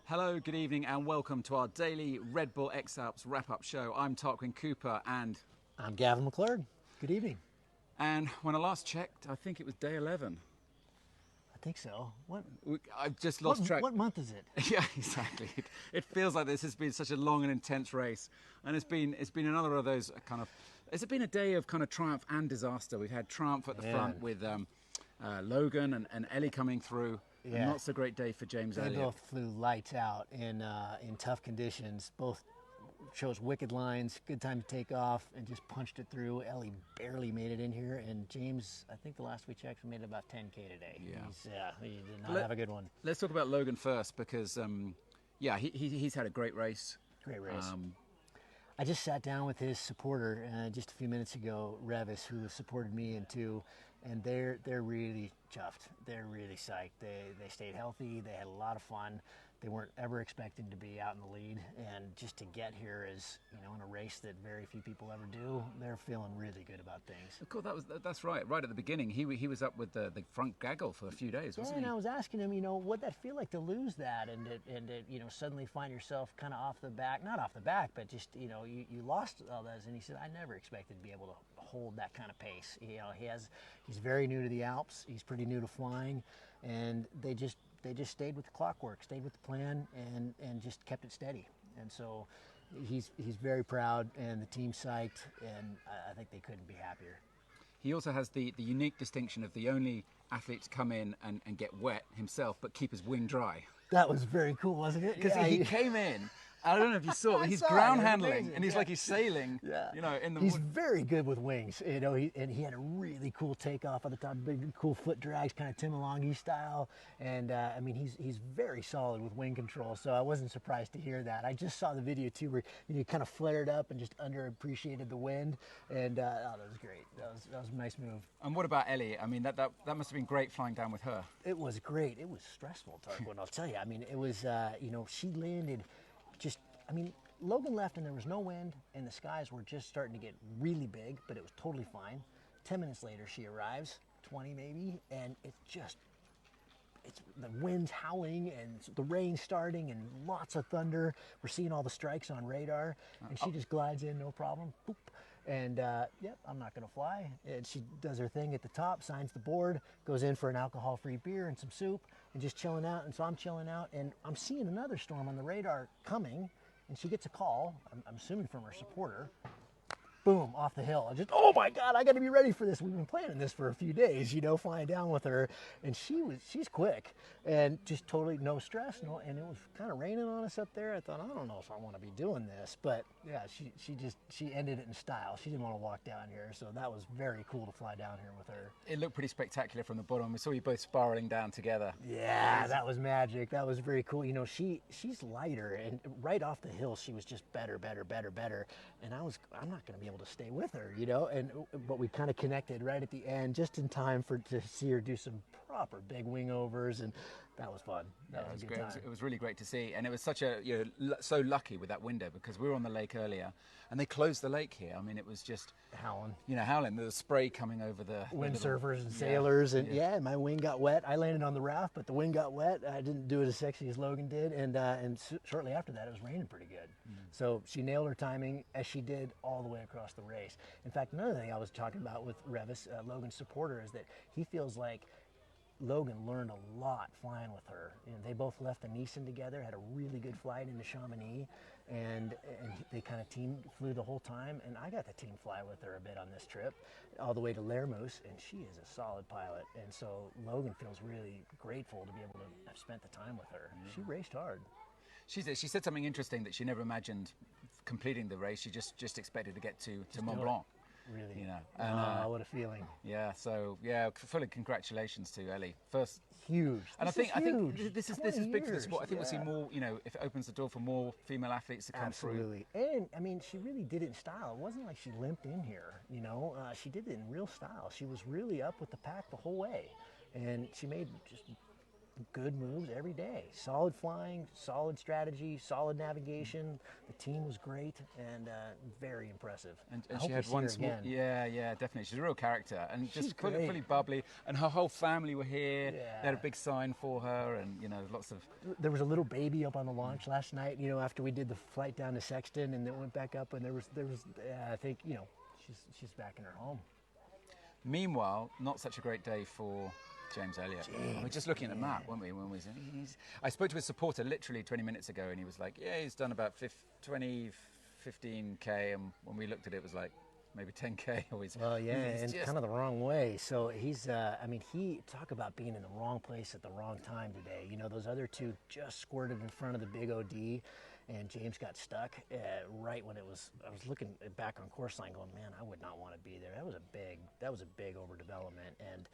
Hello, good evening, and welcome to our daily Red Bull X-Alps wrap-up show. I'm Tarquin Cooper, and I'm Gavin McClurg. Good evening. when I last checked, I think it was day 11. I think so. I've just lost track. What month is it? Yeah, exactly. It feels like this has been such a long and intense race, and it's been another of those kind of. It's been a day of kind of triumph and disaster. We've had triumph at the front with Logan and Ellie coming through. Yeah. Not so great day for James They Elliott. both flew lights out in tough conditions. Both chose wicked lines, good time to take off, and just punched it through. Ellie barely made it in here, and James, I think the last we checked, made about 10K today. Yeah. He did not have a good one. Let's talk about Logan first because, he's had a great race. Great race. I just sat down with his supporter just a few minutes ago, Revis, who supported me in two, and they're really chuffed. They're really psyched. They stayed healthy. They had a lot of fun. They weren't ever expecting to be out in the lead, and just to get here is, in a race that very few people ever do, they're feeling really good about things. Of course, that's right. Right at the beginning, he was up with the front gaggle for a few days, wasn't he? And I was asking him, what'd that feel like to lose that and to suddenly find yourself kind of off the back, not off the back, but just, you lost all those. And he said, I never expected to be able to hold that kind of pace. He's very new to the Alps. He's pretty new to flying, and they just stayed with the clockwork, stayed with the plan, and just kept it steady. And so he's very proud, and the team's psyched, and I think they couldn't be happier. He also has the unique distinction of the only athlete to come in and get wet himself, but keep his wing dry. That was very cool, wasn't it? Because he came in, I don't know if you saw, but he's ground handling, and he's like he's sailing, in the He's very good with wings, and he had a really cool takeoff at the top, big, cool foot drags, kind of Tim Alongi style, and he's very solid with wing control, so I wasn't surprised to hear that. I just saw the video too, where he kind of flared up and just underappreciated the wind, and that was great. That was a nice move. And what about Ellie? I mean, that must have been great flying down with her. It was great. It was stressful, Tarquin, I'll tell you. I mean, it was, she landed Logan left and there was no wind, and the skies were just starting to get really big, but it was totally fine. 10 minutes later, she arrives, 20 maybe, and it's the wind's howling and the rain starting and lots of thunder. We're seeing all the strikes on radar, and she just glides in, no problem, boop. And I'm not gonna fly. And she does her thing at the top, signs the board, goes in for an alcohol-free beer and some soup, and just chilling out. And so I'm chilling out, and I'm seeing another storm on the radar coming, and she gets a call, I'm assuming from her supporter. Boom, off the hill. Oh my God, I gotta be ready for this. We've been planning this for a few days, flying down with her. And she's quick and just totally no stress. And it was kind of raining on us up there. I thought, I don't know if I want to be doing this, but yeah, she ended it in style. She didn't want to walk down here. So that was very cool to fly down here with her. It looked pretty spectacular from the bottom. We saw you both spiraling down together. Yeah, that was magic. That was very cool. She's lighter, and right off the hill, she was just better. And I'm not going to be able to stay with her, but we kind of connected right at the end, just in time to see her do some proper big wing overs, and that was fun. That was a good time. It was really great to see, and it was such a so lucky with that window, because we were on the lake earlier, and they closed the lake here. I mean, it was just howling. Howling. There was spray coming over the windsurfers and sailors, and my wing got wet. I landed on the raft, but the wing got wet. I didn't do it as sexy as Logan did, and shortly after that, it was raining pretty good. So she nailed her timing, as she did all the way across the race. In fact, another thing I was talking about with Revis, Logan's supporter, is that he feels like Logan learned a lot flying with her. They both left the Nissan together, had a really good flight into Chamonix, and they kind of team flew the whole time. And I got to team fly with her a bit on this trip, all the way to Lermoos, and she is a solid pilot. And so Logan feels really grateful to be able to have spent the time with her. She raced hard. She said something interesting, that she never imagined completing the race. She just expected to get to Mont Blanc. Really, what a feeling. Yeah, so fully congratulations to Ellie. First, huge. And I think this is big for the sport. I think yeah. we'll see more. If it opens the door for more female athletes to come through. Absolutely. And I mean, she really did it in style. It wasn't like she limped in here. She did it in real style. She was really up with the pack the whole way, and she made just good moves every day. Solid flying, solid strategy, solid navigation. The team was great and very impressive. And I she hope we had see one her small, again. yeah, definitely. She's a real character, and She's just fully, great. fully bubbly. And her whole family were here. Yeah. They had a big sign for her, and lots of. There was a little baby up on the launch last night. After we did the flight down to Sexton, and then went back up, and there was I think she's back in her home. Meanwhile, not such a great day for James Elliott. We're just looking at the map, weren't we? I spoke to his supporter literally 20 minutes ago, and he was like, "Yeah, he's done about 15K," and when we looked at it, it was like maybe 10K. Well, yeah, and kind of the wrong way. So he's, he talk about being in the wrong place at the wrong time today. Those other two just squirted in front of the big OD, and James got stuck right when it was. I was looking back on course line, going, man, I would not want to be there. That was a big overdevelopment, and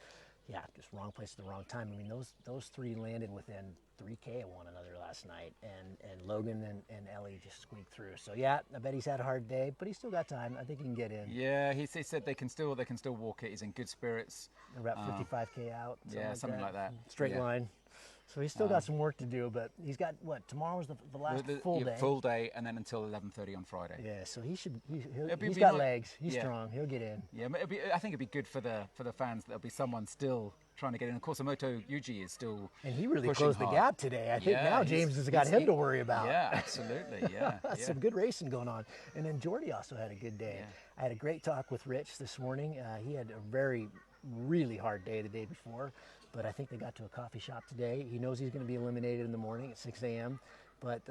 yeah, just wrong place at the wrong time. I mean, those three landed within 3K of one another last night, and Logan and Ellie just squeaked through. So yeah, I bet he's had a hard day, but he's still got time. I think he can get in. Yeah, he said they can still walk it. He's in good spirits. They're about 55K out. Something like that. Straight line. So he's still got some work to do, but he's got tomorrow's the last full day. Full day, and then until 11:30 on Friday. Yeah, so he's got legs. He's strong. He'll get in. Yeah, I think it'd be good for the fans. There'll be someone still trying to get in. Of course, Moto Yuji is still. And he really pushing closed hard. the gap today. I think now James has got him to worry about. Yeah, absolutely. Yeah, Some good racing going on. And then Jordy also had a good day. Yeah. I had a great talk with Rich this morning. He had a really hard day the day before, but I think they got to a coffee shop today. He knows he's going to be eliminated in the morning at 6 a.m., but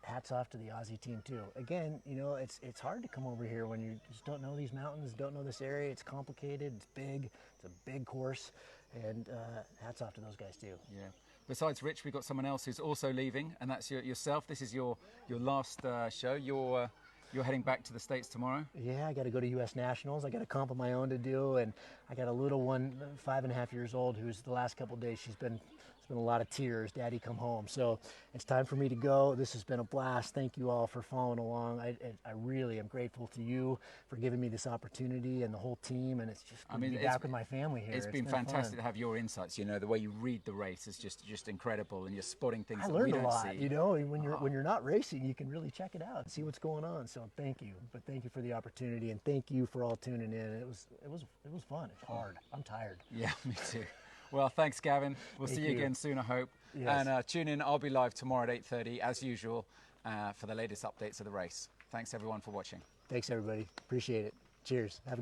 hats off to the Aussie team too. Again, it's hard to come over here when you just don't know these mountains, don't know this area. It's complicated, it's big, it's a big course, and hats off to those guys too. Yeah. Besides Rich, we've got someone else who's also leaving, and that's yourself. This is your last show. You're heading back to the States tomorrow? Yeah, I got to go to U.S. Nationals. I got a comp of my own to do, and I got a little one, 5.5 years old, who's the last couple of days it's been a lot of tears. Daddy, come home. So it's time for me to go. This has been a blast. Thank you all for following along. I really am grateful to you for giving me this opportunity and the whole team, and it's just good to be back with my family here. It's been fantastic to have your insights. The way you read the race is just incredible, and you're spotting things that we don't see. I learned a lot. When you're not racing, you can really check it out and see what's going on. So thank you, but thank you for the opportunity, and thank you for all tuning in. It was fun. It's hard. I'm tired. Yeah, me too. Well, thanks, Gavin. We'll see you again soon, I hope. Yes. And tune in. I'll be live tomorrow at 8:30, as usual, for the latest updates of the race. Thanks, everyone, for watching. Thanks, everybody. Appreciate it. Cheers. Have a good